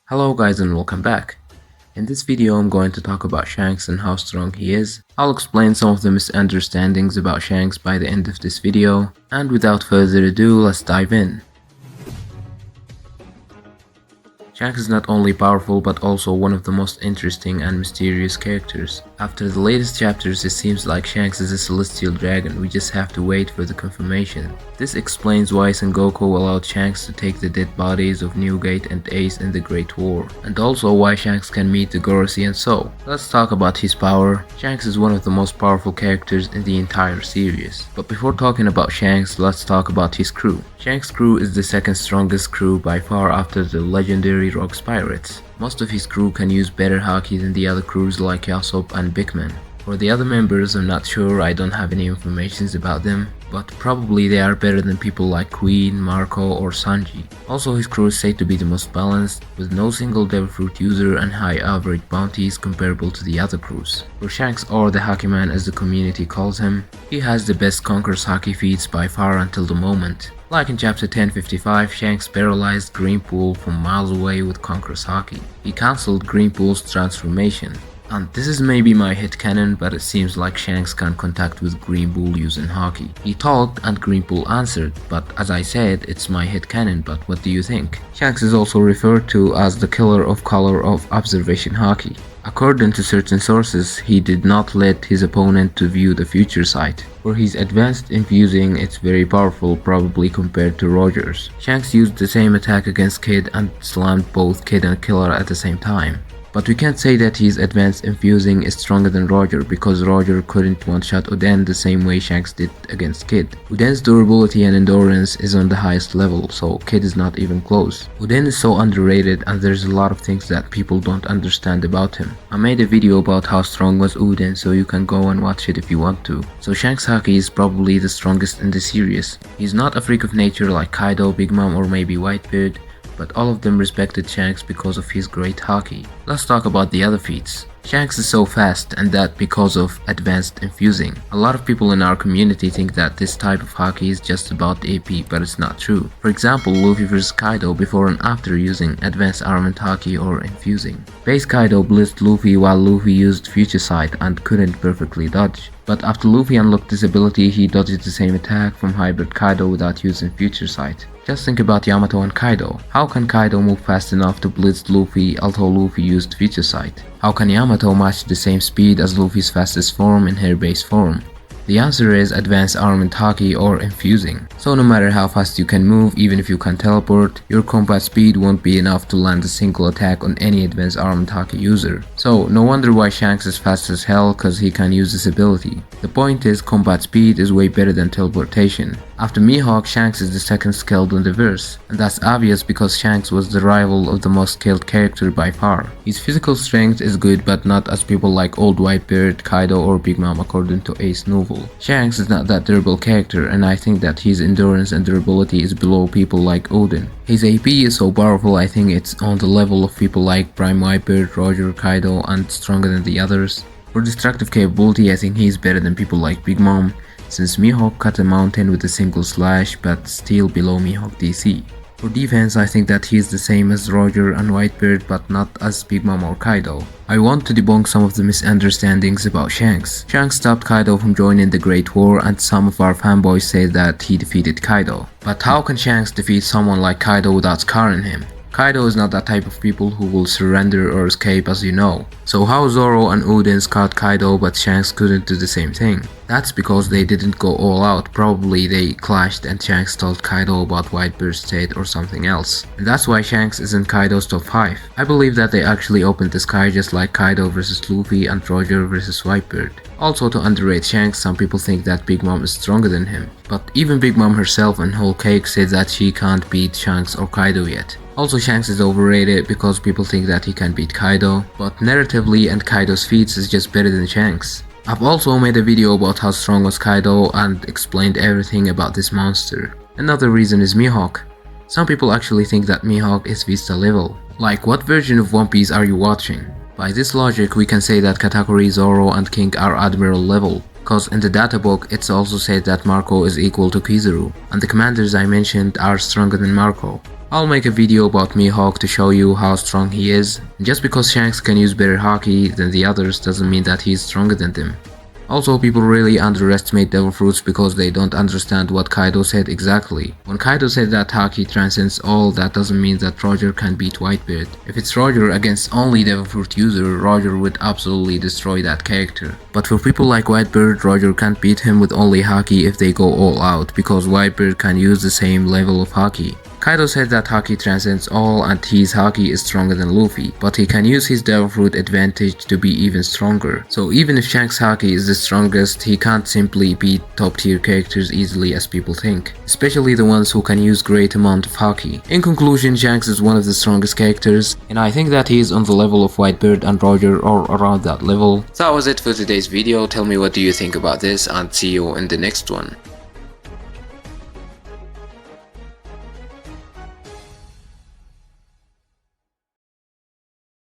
Hello guys and welcome back. In this video I'm going to talk about Shanks and how strong he is. I'll explain some of the misunderstandings about Shanks by the end of this video, and without further ado, let's dive in. Shanks is not only powerful but also one of the most interesting and mysterious characters. After the latest chapters, it seems like Shanks is a celestial dragon. We just have to wait for the confirmation. This explains why Son Goku allowed Shanks to take the dead bodies of Newgate and Ace in the Great War, and also why Shanks can meet the Gorosei and so. Let's talk about his power. Shanks is one of the most powerful characters in the entire series. But before talking about Shanks, let's talk about his crew. Shanks' crew is the second strongest crew by far after the legendary Rocks Pirates. Most of his crew can use better haki than the other crews like Yasop and Big Man. For the other members, I'm not sure, I don't have any information about them, but probably they are better than people like Queen, Marco or Sanji. Also, his crew is said to be the most balanced, with no single devil fruit user and high average bounties comparable to the other crews. For Shanks, or the Haki Man as the community calls him, he has the best Conqueror's haki feats by far until the moment. Like in chapter 1055, Shanks paralyzed Greenpool from miles away with Conqueror's haki. He cancelled Greenpool's transformation. And this is maybe my headcanon, but it seems like Shanks can contact with Greenpool using haki. He talked and Greenpool answered, but as I said, it's my headcanon, but what do you think? Shanks is also referred to as the killer of color of observation haki. According to certain sources, he did not let his opponent to view the future sight. For his advanced infusing, it's very powerful, probably compared to Roger's. Shanks used the same attack against Kid and slammed both Kid and Killer at the same time. But we can't say that his advanced infusing is stronger than Roger, because Roger couldn't one-shot Oden the same way Shanks did against Kid. Oden's durability and endurance is on the highest level, so Kid is not even close. Oden is so underrated and there's a lot of things that people don't understand about him. I made a video about how strong was Oden, so you can go and watch it if you want to. So Shanks' haki is probably the strongest in the series. He's not a freak of nature like Kaido, Big Mom or maybe Whitebeard, but all of them respected Shanks because of his great haki. Let's talk about the other feats. Shanks is so fast, and that because of advanced infusing. A lot of people in our community think that this type of haki is just about AP, but it's not true. For example, Luffy vs Kaido before and after using advanced armament haki or infusing. Base Kaido blitzed Luffy while Luffy used future sight and couldn't perfectly dodge. But after Luffy unlocked this ability, he dodged the same attack from Hybrid Kaido without using future sight. Just think about Yamato and Kaido. How can Kaido move fast enough to blitz Luffy although Luffy used future sight? How can Yamato match the same speed as Luffy's fastest form in her base form? The answer is advanced armament haki or infusing. So no matter how fast you can move, even if you can teleport, your combat speed won't be enough to land a single attack on any advanced armament haki user. So no wonder why Shanks is fast as hell, cause he can use this ability. The point is, combat speed is way better than teleportation. After Mihawk, Shanks is the second skilled in the verse, and that's obvious because Shanks was the rival of the most skilled character by far. His physical strength is good, but not as people like Old Whitebeard, Kaido or Big Mom according to Ace Novel. Shanks is not that durable character, and I think that his endurance and durability is below people like Oden. His AP is so powerful, I think it's on the level of people like Prime Whitebeard, Roger, Kaido, and stronger than the others. For destructive capability, I think he's better than people like Big Mom, since Mihawk cut a mountain with a single slash, but still below Mihawk DC. For defense, I think that he's the same as Roger and Whitebeard, but not as Big Mom or Kaido. I want to debunk some of the misunderstandings about Shanks. Shanks stopped Kaido from joining the Great War, and some of our fanboys say that he defeated Kaido. But how can Shanks defeat someone like Kaido without scarring him? Kaido is not that type of people who will surrender or escape, as you know. So how Zoro and Oden scarred Kaido but Shanks couldn't do the same thing? That's because they didn't go all out, probably they clashed and Shanks told Kaido about Whitebeard's state or something else. And that's why Shanks is in Kaido's top 5. I believe that they actually opened the sky just like Kaido vs Luffy and Roger vs Whitebeard. Also, to underrate Shanks, some people think that Big Mom is stronger than him. But even Big Mom herself and Whole Cake said that she can't beat Shanks or Kaido yet. Also, Shanks is overrated because people think that he can beat Kaido, but narratively and Kaido's feats is just better than Shanks. I've also made a video about how strong was Kaido and explained everything about this monster. Another reason is Mihawk. Some people actually think that Mihawk is Vista level. Like, what version of One Piece are you watching? By this logic, we can say that Katakuri, Zoro and King are Admiral level. Cause in the data book it's also said that Marco is equal to Kizaru, and the commanders I mentioned are stronger than Marco. I'll make a video about Mihawk to show you how strong he is. And just because Shanks can use better haki than the others doesn't mean that he is stronger than them. Also, people really underestimate devil fruits because they don't understand what Kaido said exactly. When Kaido said that haki transcends all, that doesn't mean that Roger can beat Whitebeard. If it's Roger against only devil fruit user, Roger would absolutely destroy that character. But for people like Whitebeard, Roger can't beat him with only haki if they go all out, because Whitebeard can use the same level of haki. Kaido said that haki transcends all and his haki is stronger than Luffy, but he can use his devil fruit advantage to be even stronger. So even if Shanks' haki is the strongest, he can't simply beat top tier characters easily as people think, especially the ones who can use great amount of haki. In conclusion, Shanks is one of the strongest characters, and I think that he is on the level of Whitebeard and Roger or around that level. So that was it for today's video. Tell me what do you think about this and see you in the next one.